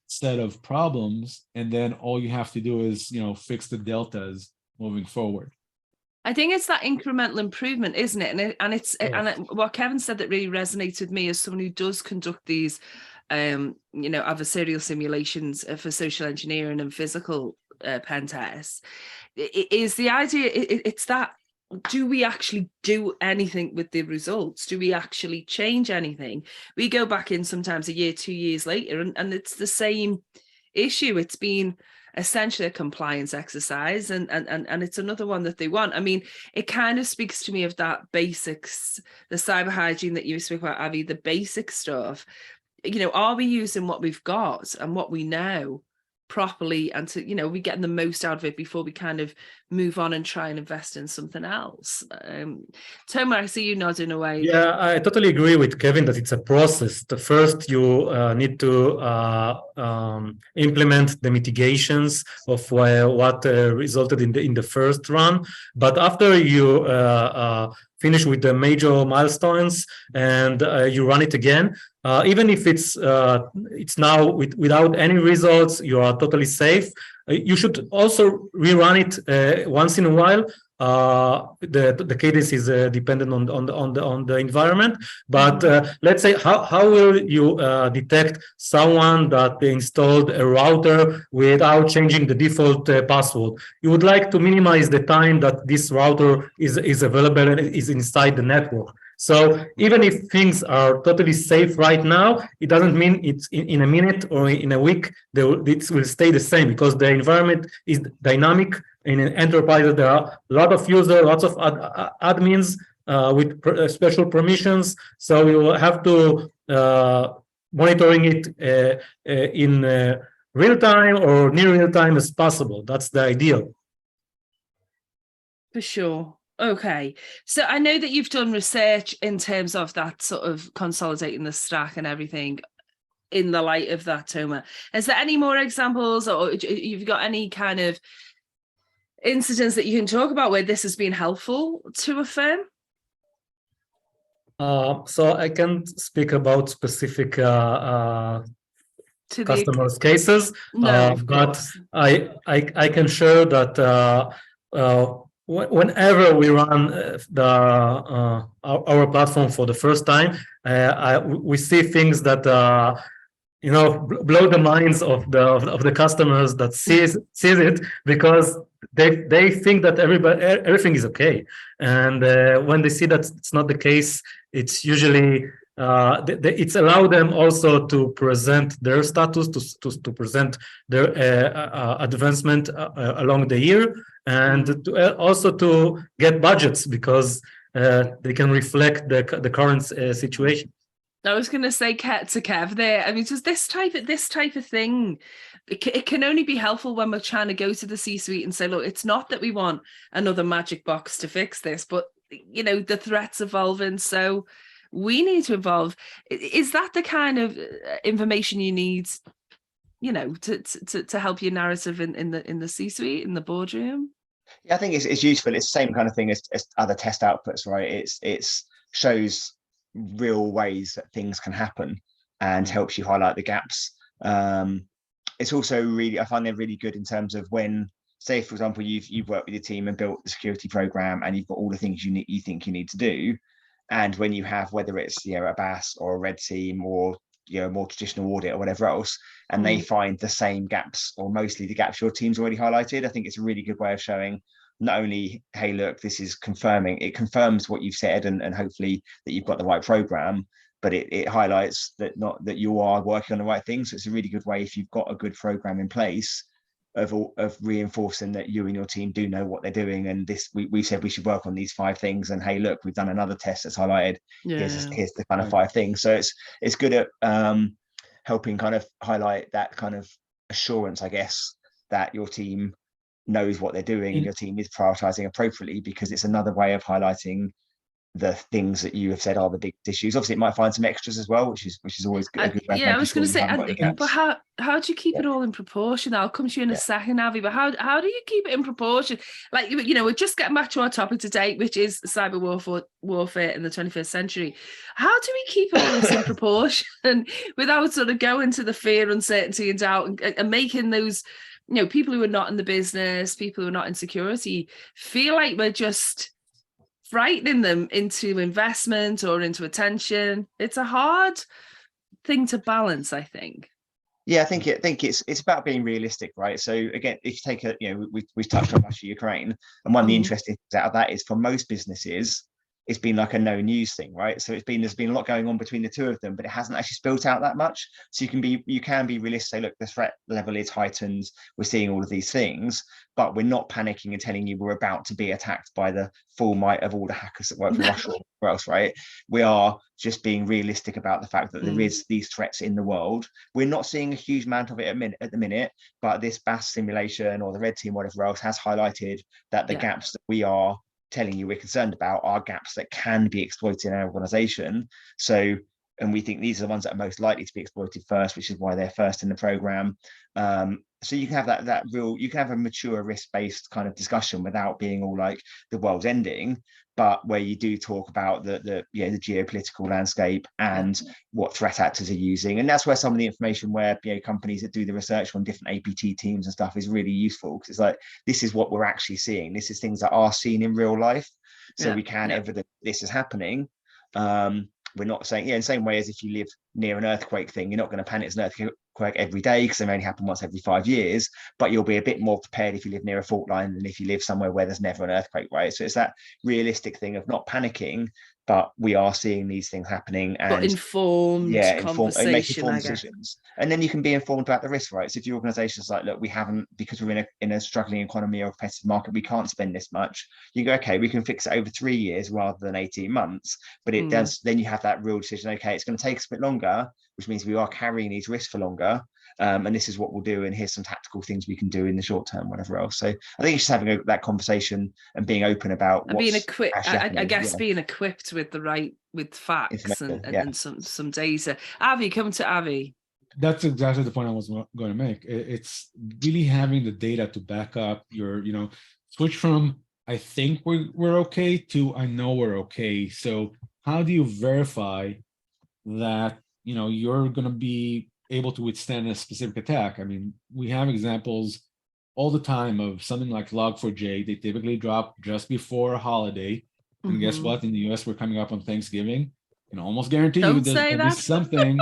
set of problems, and then all you have to do is, fix the deltas moving forward. I think it's that incremental improvement, isn't it? What Kevin said that really resonates with me as someone who does conduct these, adversarial simulations for social engineering and physical pen tests. Is the idea? It's that. Do we actually do anything with the results? Do we actually change anything? We go back in sometimes a year, 2 years later, and it's the same issue. It's been essentially a compliance exercise, and it's another one that they want. I mean, it kind of speaks to me of that basics, the cyber hygiene that you spoke about, Avi, the basic stuff. Are we using what we've got and what we know properly, and to we getting the most out of it before we kind of move on and try and invest in something else? Tomer, I see you nodding away. Yeah, I totally agree with Kevin that it's a process. The first, you need to implement the mitigations of what resulted in the first run. But after you finish with the major milestones and you run it again, even if it's now without any results, you are totally safe. You should also rerun it once in a while. The cadence is dependent on the environment, but let's say how will you detect someone that installed a router without changing the default password? You would like to minimize the time that this router is available and is inside the network. So even if things are totally safe right now, it doesn't mean it's in a minute or in a week it will stay the same, because the environment is dynamic. In an enterprise, there are a lot of users, lots of admins with special permissions. So you will have to monitoring it in real time or near real time as possible. That's the ideal. For sure. Okay. So I know that you've done research in terms of that sort of consolidating the stack and everything in the light of that, Tomer. Is there any more examples, or you've got any kind of incidents that you can talk about where this has been helpful to a firm? So I can't speak about specific To customers' cases, No, of but course. I can share that whenever we run our platform for the first time, we see things that blow the minds of the customers that sees it, because they think that everything is okay, and when they see that it's not the case, it's usually it's allowed them also to present their status, to present their advancement along the year, and also to get budgets, because they can reflect the current situation. I was going to say to Kev there. I mean, just this type of thing, it can only be helpful when we're trying to go to the C-suite and say, look, it's not that we want another magic box to fix this, but the threat's evolving, so we need to evolve. Is that the kind of information you need, to help your narrative in the C-suite, in the boardroom? Yeah, I think it's useful. It's the same kind of thing as other test outputs, right? It's shows real ways that things can happen and helps you highlight the gaps. It's also I find they're really good in terms of when, say, for example, you've worked with your team and built the security program, and you've got all the things you think you need to do. And when you have, whether it's a BAS or a red team or more traditional audit or whatever else, and they find the same gaps or mostly the gaps your team's already highlighted, I think it's a really good way of showing not only, hey, look, this is it confirms what you've said, and hopefully that you've got the right program, but it highlights that you are working on the right things. So it's a really good way, if you've got a good program in place, of reinforcing that you and your team do know what they're doing, and this we said we should work on these 5 things, and hey, look, we've done another test that's highlighted. Here's the kind of 5 things. So it's good at helping kind of highlight that kind of assurance, I guess, that your team knows what they're doing and your team is prioritizing appropriately, because it's another way of highlighting the things that you have said are the biggest issues. Obviously, it might find some extras as well, which is always a good way of Yeah, I making was sure going to you say, haven't got any but gaps. how do you keep Yeah. it all in proportion? I'll come to you in a Yeah. second, Avi. But how do you keep it in proportion? Like, you know, we're just getting back to our topic today, which is cyber warfare in the 21st century. How do we keep all this in proportion without sort of going to the fear, uncertainty, and doubt, and making those, you know, people who are not in the business, people who are not in security, feel like we're just frightening them into investment or into attention? It's a hard thing to balance, I think. Yeah, I think it's about being realistic, right? So again, if you take we've touched on Russia, Ukraine, and one of the interesting things out of that is for most businesses, it's been like a no news thing, right? So there's been a lot going on between the two of them, but it hasn't actually spilled out that much. So you can be realistic, say, look, the threat level is heightened, we're seeing all of these things, but we're not panicking and telling you we're about to be attacked by the full might of all the hackers that work for Russia or else, right? We are just being realistic about the fact that there is these threats in the world. We're not seeing a huge amount of it at the minute, but this BAS simulation or the Red Team, whatever else, has highlighted that the gaps that we are telling you we're concerned about are gaps that can be exploited in our organization. So, and we think these are the ones that are most likely to be exploited first, which is why they're first in the program. So you can have you can have a mature risk-based kind of discussion without being all like the world's ending, but where you do talk about the geopolitical landscape and what threat actors are using. And that's where some of the information where companies that do the research on different APT teams and stuff is really useful, because it's like, this is what we're actually seeing. This is things that are seen in real life. So we can evidence this is happening. We're not saying, in the same way as if you live near an earthquake thing, you're not going to panic as an earthquake every day because they only happen once every 5 years, but you'll be a bit more prepared if you live near a fault line than if you live somewhere where there's never an earthquake, right? So it's that realistic thing of not panicking, but we are seeing these things happening, and but informed conversation, make informed decisions, and then you can be informed about the risk, right? So if your organization's like, look, we haven't, because we're in a struggling economy or a competitive market, we can't spend this much, you go, okay, we can fix it over 3 years rather than 18 months, but it does, then you have that real decision, okay, it's going to take us a bit longer, which means we are carrying these risks for longer, and this is what we'll do, and here's some tactical things we can do in the short term, whatever else. So I think it's just having that conversation and being open about and being equipped, I guess, being equipped with with facts and some data. Avi, come to Avi. That's exactly the point I was going to make. It's really having the data to back up your, switch from I think we're okay to I know we're okay. So how do you verify that you're going to be able to withstand a specific attack? I mean, we have examples all the time of something like Log4j. They typically drop just before a holiday. And guess what? In the US, we're coming up on Thanksgiving. And almost guarantee you there's going to be something.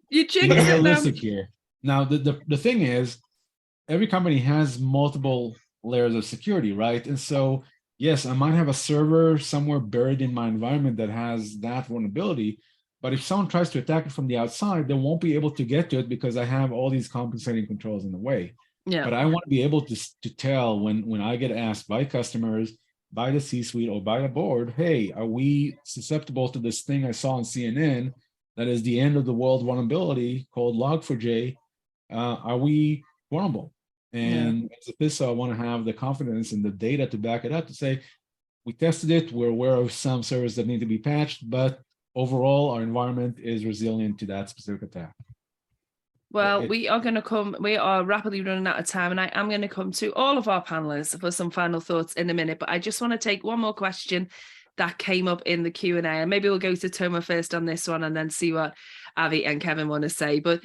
You being realistic here. Now, the thing is, every company has multiple layers of security, right? And so, yes, I might have a server somewhere buried in my environment that has that vulnerability. But if someone tries to attack it from the outside, they won't be able to get to it because I have all these compensating controls in the way. Yeah. But I want to be able to tell when I get asked by customers, by the C-suite, or by the board, hey, are we susceptible to this thing I saw on CNN that is the end of the world vulnerability called Log4j? Are we vulnerable? And as a CISO, I want to have the confidence and the data to back it up to say, we tested it, we're aware of some servers that need to be patched, but overall, our environment is resilient to that specific attack. Well, we are rapidly running out of time, and I am going to come to all of our panelists for some final thoughts in a minute, but I just want to take one more question that came up in the Q&A, and maybe we'll go to Toma first on this one and then see what Avi and Kevin want to say. But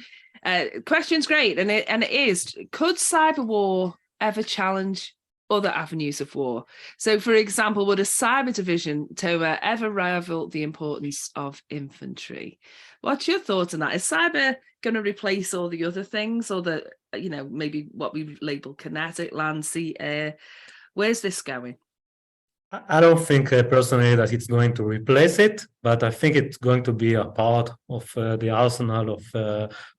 question's great, and it is, could cyber war ever challenge other avenues of war? So, for example, would a cyber division, Toma, ever rival the importance of infantry? What's your thoughts on that? Is cyber going to replace all the other things, or maybe what we label kinetic, land, sea, air? Where's this going? I don't think personally that it's going to replace it, but I think it's going to be a part of the arsenal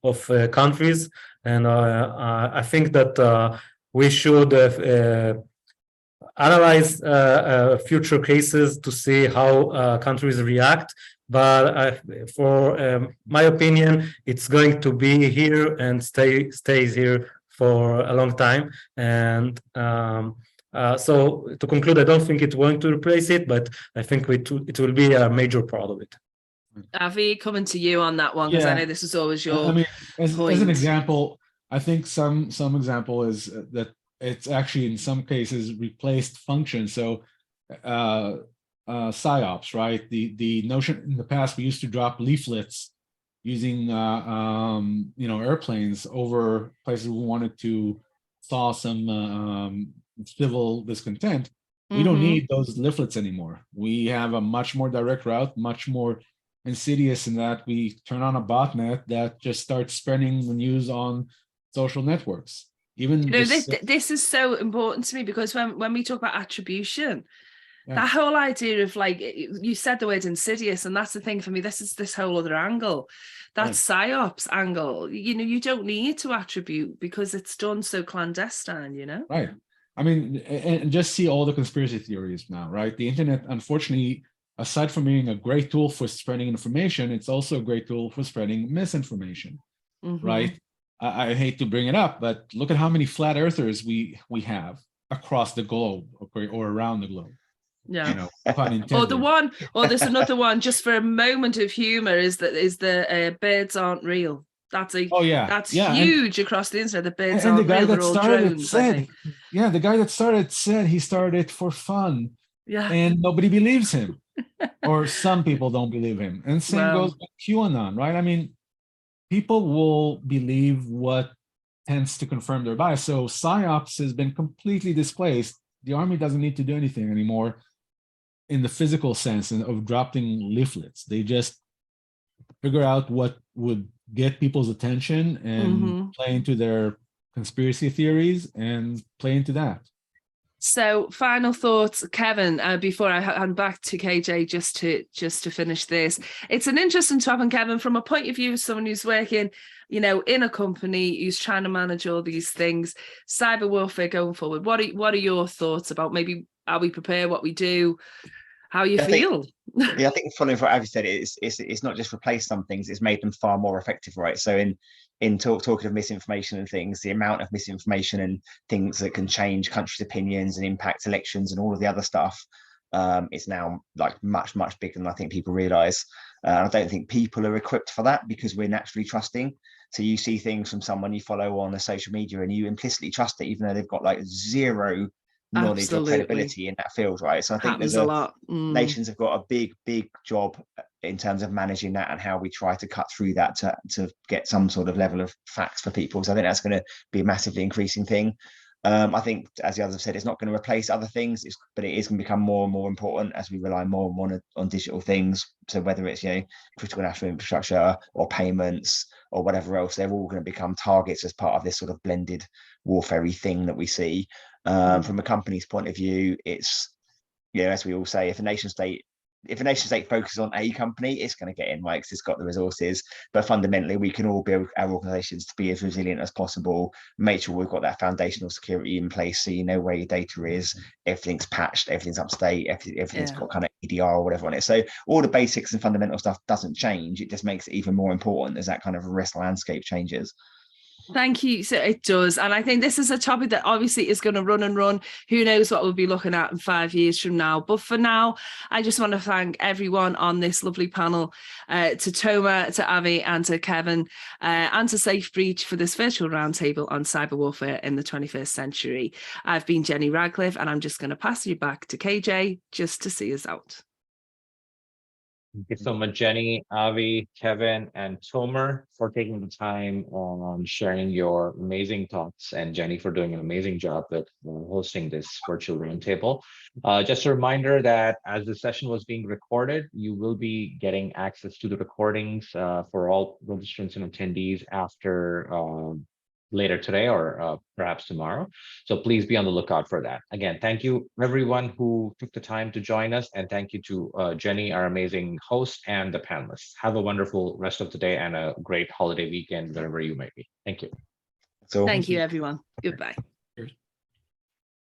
of countries, and I think that we should analyze future cases to see how countries react. But for my opinion, it's going to be here and stays here for a long time. And So to conclude, I don't think it's going to replace it, but I think it will be a major part of it. Avi, coming to you on that one, because I Yeah. know this is always your I mean, as an point. example, I think some example is that it's actually in some cases replaced function. So PSYOPs, right? The notion in the past we used to drop leaflets using airplanes over places we wanted to thaw some civil discontent. We don't need those leaflets anymore. We have a much more direct route, much more insidious in that we turn on a botnet that just starts spreading the news on social networks. Even this is so important to me, because when we talk about attribution, that whole idea of, like, you said the word insidious, and that's the thing for me. This is this whole other angle, that PSYOPs angle. You don't need to attribute because it's done so clandestine. Right. I mean, and just see all the conspiracy theories now, right? The internet, unfortunately, aside from being a great tool for spreading information, it's also a great tool for spreading misinformation, right? I hate to bring it up, but look at how many flat earthers we have across the globe, or around the globe. Yeah. Pun intended. Or there's another one, just for a moment of humor, is the birds aren't real. That's huge across the internet. The birds aren't real. They're all drones, I think. Yeah, the guy that started said he started for fun. Yeah. And nobody believes him. Or some people don't believe him. And same goes with QAnon, right? I mean, people will believe what tends to confirm their bias. So PSYOPs has been completely displaced. The army doesn't need to do anything anymore in the physical sense of dropping leaflets. They just figure out what would get people's attention and play into their conspiracy theories and play into that. So, final thoughts, Kevin, before I hand back to KJ, just to finish this. It's an interesting topic, Kevin, from a point of view of someone who's working, in a company, who's trying to manage all these things. Cyber warfare going forward. What are your thoughts about maybe how we prepare, what we do, how you feel? I think following what Avi said, it's not just replaced some things; it's made them far more effective, right? So in talking of misinformation and things, the amount of misinformation and things that can change countries' opinions and impact elections and all of the other stuff, is now like much bigger than I think people realize. I don't think people are equipped for that because we're naturally trusting. So you see things from someone you follow on a social media and you implicitly trust it, even though they've got like zero knowledge or credibility in that field, right? So I think there's a lot. Nations have got a big job in terms of managing that and how we try to cut through that to get some sort of level of facts for people. So I think that's going to be a massively increasing thing. I think, as the others have said, it's not going to replace other things, but it is going to become more and more important as we rely more and more on digital things. So whether it's critical national infrastructure or payments or whatever else, they're all going to become targets as part of this sort of blended warfare thing that we see. From a company's point of view, it's as we all say, if a nation state focuses on a company, it's going to get in, right? Because it's got the resources. But fundamentally, we can all build our organizations to be as resilient as possible, make sure we've got that foundational security in place so you know where your data is, everything's patched, everything's up to date, everything's got kind of EDR or whatever on it. So all the basics and fundamental stuff doesn't change. It just makes it even more important as that kind of risk landscape changes. Thank you. So it does. And I think this is a topic that obviously is going to run and run. Who knows what we'll be looking at in 5 years from now. But for now, I just want to thank everyone on this lovely panel, to Tomer, to Avi, and to Kevin, and to SafeBreach for this virtual roundtable on cyber warfare in the 21st century. I've been Jenny Radcliffe, and I'm just going to pass you back to KJ just to see us out. Thank you so much, Jenny, Avi, Kevin, and Tomer for taking the time on sharing your amazing thoughts, and Jenny for doing an amazing job with hosting this virtual roundtable. Just a reminder that as the session was being recorded, you will be getting access to the recordings for all registrants and attendees after later today or perhaps tomorrow. So please be on the lookout for that. Again, thank you everyone who took the time to join us, and thank you to Jenny, our amazing host, and the panelists. Have a wonderful rest of the day and a great holiday weekend wherever you may be. Thank you. So thank you, everyone. Goodbye.